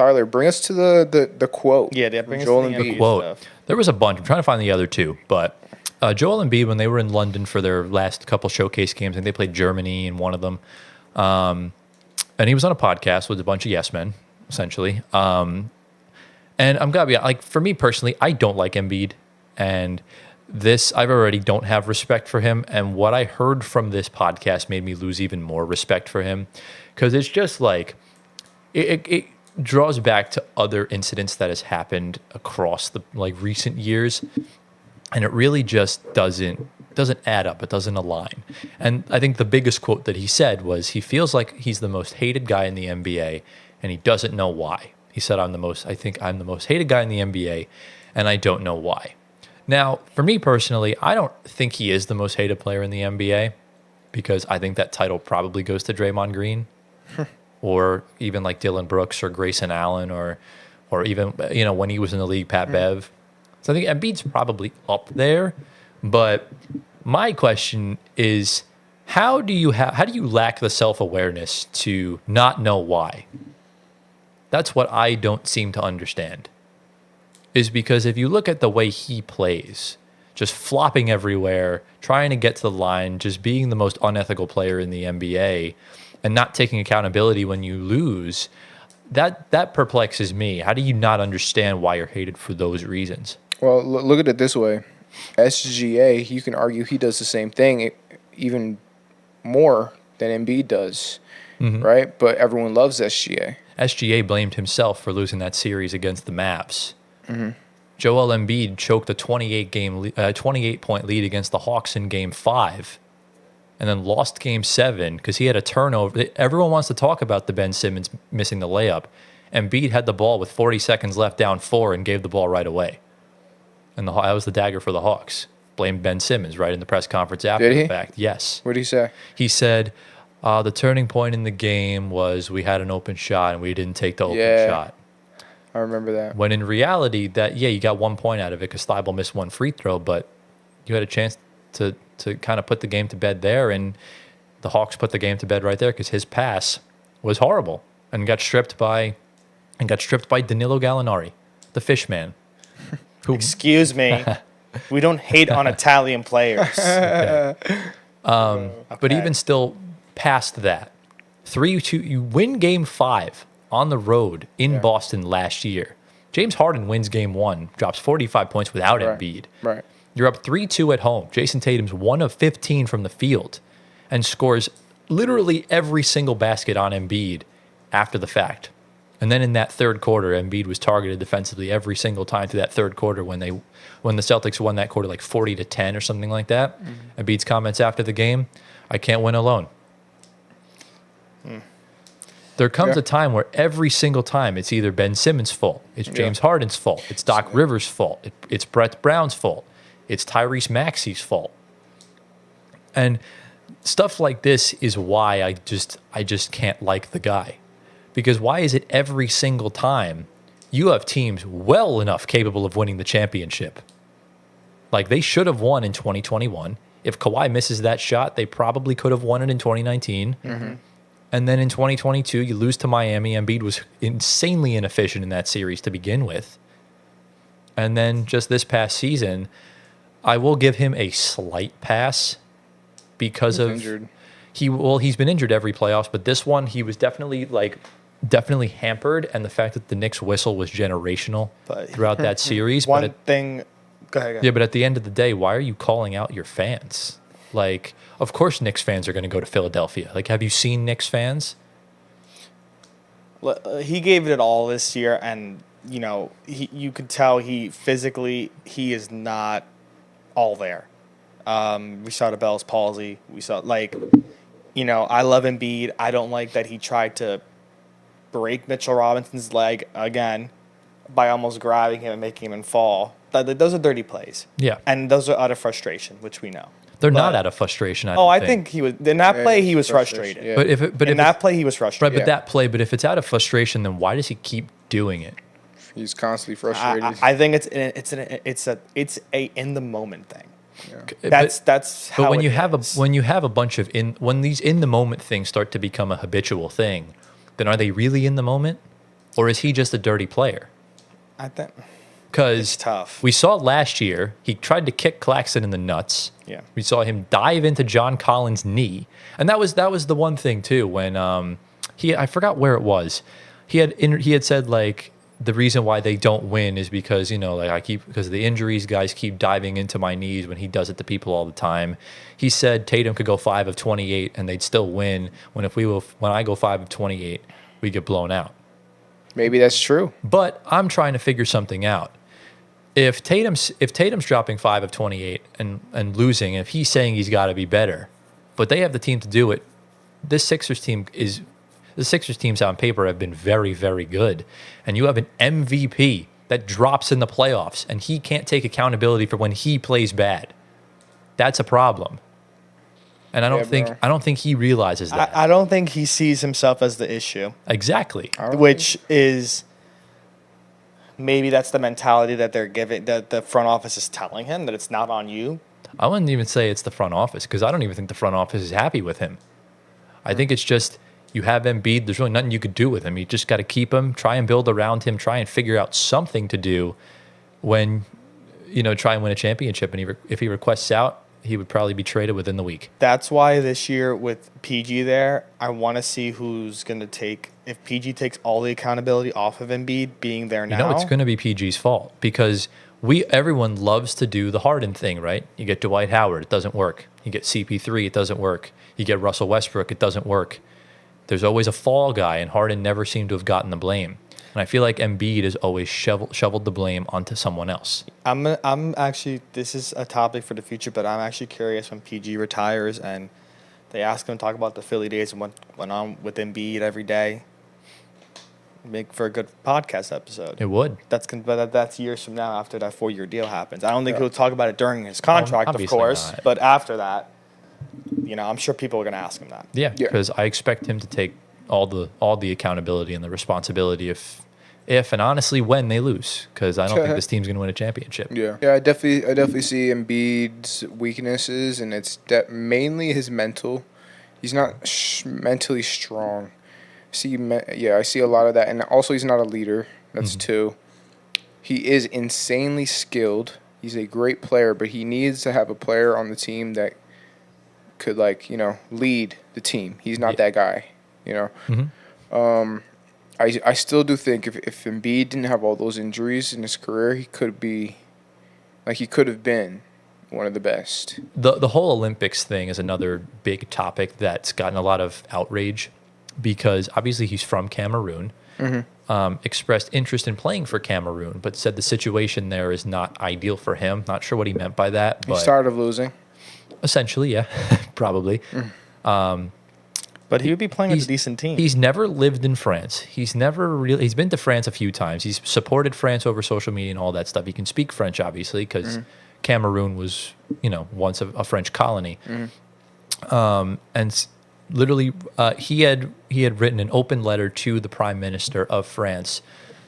Tyler, bring us to the quote. Yeah, bring us Joel to the Embiid. Embiid Quote. stuff. There was a bunch. I'm trying to find the other two, but Joel Embiid, when they were in London for their last couple showcase games, and they played Germany in one of them, and he was on a podcast with a bunch of yes men, essentially. And I'm gonna be like, for me personally, I don't like Embiid, and this I've already don't have respect for him. And what I heard from this podcast made me lose even more respect for him, because it's just like it draws back to other incidents that has happened across the like recent years, and it really just doesn't add up. It doesn't align. And I think the biggest quote that he said was he feels like he's the most hated guy in the NBA, and he doesn't know why. He said, I think I'm the most hated guy in the NBA, and I don't know why. Now, for me personally, I don't think he is the most hated player in the NBA, because I think that title probably goes to Draymond Green or even like Dylan Brooks or Grayson Allen or even, when he was in the league, Pat Bev. So I think Embiid's probably up there. But my question is, how do you lack the self-awareness to not know why? That's what I don't seem to understand. Is because if you look at the way he plays, just flopping everywhere, trying to get to the line, just being the most unethical player in the NBA, and not taking accountability when you lose, that perplexes me. How do you not understand why you're hated for those reasons? Well, look at it this way. SGA, you can argue he does the same thing, even more than Embiid does, right? But everyone loves SGA. SGA blamed himself for losing that series against the Mavs. Joel Embiid choked a 28-point lead against the Hawks in Game 5, and then lost Game 7 because he had a turnover. Everyone wants to talk about the Ben Simmons missing the layup. Embiid had the ball with 40 seconds left, down 4, and gave the ball right away. And that was the dagger for the Hawks. Blamed Ben Simmons right in the press conference after the fact. Yes. What did he say? He said, the turning point in the game was we had an open shot and we didn't take the open shot. I remember that. When in reality, you got 1 point out of it because Thibault missed one free throw, but you had a chance to kind of put the game to bed there, and the Hawks put the game to bed right there because his pass was horrible and got stripped by Danilo Gallinari, the fish man. Excuse me. We don't hate on Italian players. But even still, past that, 3-2, you win Game 5 on the road in Boston last year. James Harden wins Game 1, drops 45 points without Embiid. Right. You're up 3-2 at home. Jason Tatum's 1 of 15 from the field and scores literally every single basket on Embiid after the fact. And then in that third quarter, Embiid was targeted defensively every single time through that third quarter when the Celtics won that quarter like 40-10 or something like that. Embiid's comments after the game, I can't win alone. There comes a time where every single time it's either Ben Simmons' fault, it's James Harden's fault, it's Doc Rivers' fault, it's Brett Brown's fault, it's Tyrese Maxey's fault. And stuff like this is why I just can't like the guy. Because why is it every single time you have teams well enough capable of winning the championship? Like, they should have won in 2021. If Kawhi misses that shot, they probably could have won it in 2019. And then in 2022, you lose to Miami. Embiid was insanely inefficient in that series to begin with. And then just this past season, I will give him a slight pass because He's of injured. He's been injured every playoffs, but this one he was definitely hampered, and the fact that the Knicks whistle was generational throughout that series. Go ahead. Yeah, but at the end of the day, why are you calling out your fans? Like, of course Knicks fans are going to go to Philadelphia. Like, have you seen Knicks fans? He gave it all this year, and you could tell he is not all there. We saw the Bell's palsy. We saw I love Embiid. I don't like that he tried to break Mitchell Robinson's leg again by almost grabbing him and making him fall. Those are dirty plays. Yeah. And those are out of frustration, which we know. They're not out of frustration. I think he was in that play. He was frustrated. Yeah. But in that play, he was frustrated. Right, but if it's out of frustration, then why does he keep doing it? He's constantly frustrated. I think it's a in the moment thing. Yeah. That's how. But when you have a bunch of when these in the moment things start to become a habitual thing, then are they really in the moment? Or is he just a dirty player? I think Because it's tough. we saw last year, he tried to kick Claxton in the nuts. Yeah. We saw him dive into John Collins' knee. And that was the one thing, too, when I forgot where it was. He had said, like, the reason why they don't win is because, because of the injuries, guys keep diving into my knees when he does it to people all the time. He said Tatum could go 5 of 28 and they'd still win, when I go 5 of 28, we get blown out. Maybe that's true. But I'm trying to figure something out. If Tatum's dropping 5 of 28 and losing, if he's saying he's got to be better, but they have the team to do it, the Sixers teams on paper have been very, very good. And you have an MVP that drops in the playoffs and he can't take accountability for when he plays bad. That's a problem. And I don't think he realizes that. I don't think he sees himself as the issue. Exactly. Which is maybe that's the mentality that they're giving, that the front office is telling him, that it's not on you. I wouldn't even say it's the front office, because I don't even think the front office is happy with him. I think it's just, you have Embiid, there's really nothing you could do with him. You just got to keep him, try and build around him, try and figure out something to do when, try and win a championship. And if he requests out, he would probably be traded within the week. That's why this year with PG there, I want to see who's going to take, if PG takes all the accountability off of Embiid being there now. It's going to be PG's fault, because everyone loves to do the Harden thing, right? You get Dwight Howard, it doesn't work. You get CP3, it doesn't work. You get Russell Westbrook, it doesn't work. There's always a fall guy, and Harden never seemed to have gotten the blame. And I feel like Embiid has always shoveled the blame onto someone else. I'm actually, this is a topic for the future, but I'm actually curious when PG retires and they ask him to talk about the Philly days and what went on with Embiid every day. Make for a good podcast episode. It would. That's years from now after that 4-year deal happens. I don't think he'll talk about it during his contract, of course, not. but after that, I'm sure people are going to ask him that. Yeah, because I expect him to take all the accountability and the responsibility if and honestly when they lose, because I don't think this team's going to win a championship. Yeah, I definitely see Embiid's weaknesses, and it's mainly his mental. He's not mentally strong. I see a lot of that, and also he's not a leader. That's two. He is insanely skilled. He's a great player, but he needs to have a player on the team that could lead the team. He's not that guy. I still do think if Embiid didn't have all those injuries in his career, he could have been one of the best. The whole Olympics thing is another big topic that's gotten a lot of outrage, because obviously he's from Cameroon, expressed interest in playing for Cameroon, but said the situation there is not ideal for him. Not sure what he meant by that. But he's tired of losing. Essentially, yeah, probably. But he would be playing with a decent team. He's never lived in France. He's been to France a few times. He's supported France over social media and all that stuff. He can speak French, obviously, because Cameroon was, once a French colony. And literally, he had written an open letter to the Prime Minister of France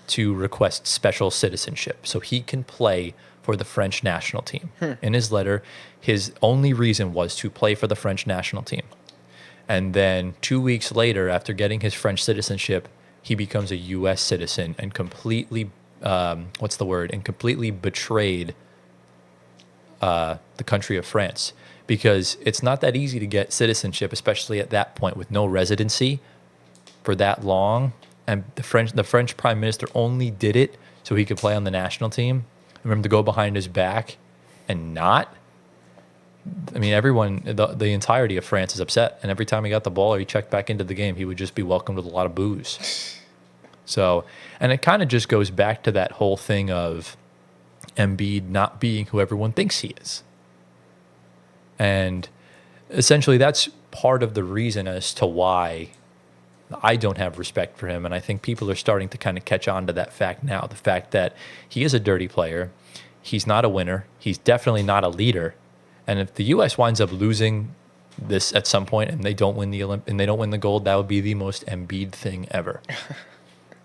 to request special citizenship so he can play for the French national team. In his letter, his only reason was to play for the French national team. And then 2 weeks later, after getting his French citizenship, he becomes a U.S. citizen and completely, completely betrayed the country of France. Because it's not that easy to get citizenship, especially at that point with no residency for that long. And the French Prime Minister only did it so he could play on the national team. Remember to go behind his back and not. I mean, everyone, the entirety of France is upset. And every time he got the ball or he checked back into the game, he would just be welcomed with a lot of boos. So, and it kind of just goes back to that whole thing of Embiid not being who everyone thinks he is. And essentially that's part of the reason as to why I don't have respect for him. And I think people are starting to kind of catch on to that fact now. The fact that he is a dirty player. He's not a winner. He's definitely not a leader. And if the U.S. winds up losing this at some point and they don't win the gold, that would be the most Embiid thing ever.